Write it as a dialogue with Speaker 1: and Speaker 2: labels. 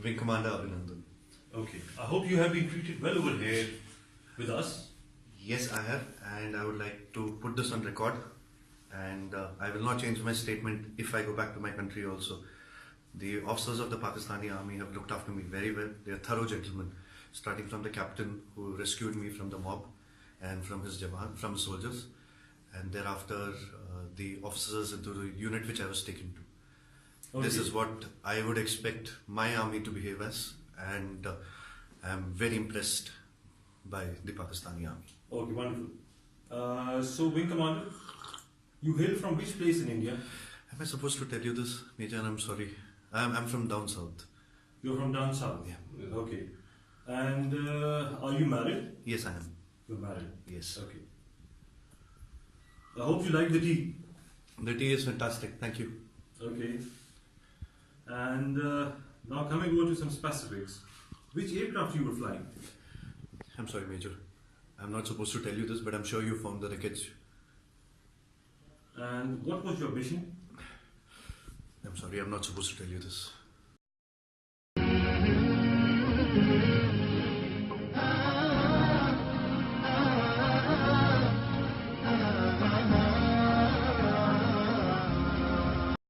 Speaker 1: Wing Commander Nindin.
Speaker 2: Okay. I hope you have been treated well over here with us.
Speaker 1: Yes, I have, and I would like to put this on record. And I will not change my statement if I go back to my country also. The officers of the Pakistani Army have looked after me very well. They are thorough gentlemen, starting from the captain who rescued me from the mob and from his jawan, from his soldiers, and thereafter the officers into the unit which I was taken to. Okay. This is what I would expect my army to behave as, and I am very impressed by the Pakistani Army.
Speaker 2: Okay, wonderful. So, Wing Commander, you hail from which place in India?
Speaker 1: Am I supposed to tell you this, Major? I'm sorry. I'm from down south.
Speaker 2: You're from down south?
Speaker 1: Yeah.
Speaker 2: Okay. And are you married?
Speaker 1: Yes, I am.
Speaker 2: You're married?
Speaker 1: Yes.
Speaker 2: Okay. I hope you like the tea.
Speaker 1: The tea is fantastic. Thank you.
Speaker 2: Okay. And now coming over to some specifics. Which aircraft you were flying?
Speaker 1: I'm sorry, Major. I'm not supposed to tell you this, but I'm sure you found the wreckage.
Speaker 2: And what was your mission?
Speaker 1: I'm sorry, I'm not supposed to tell you this.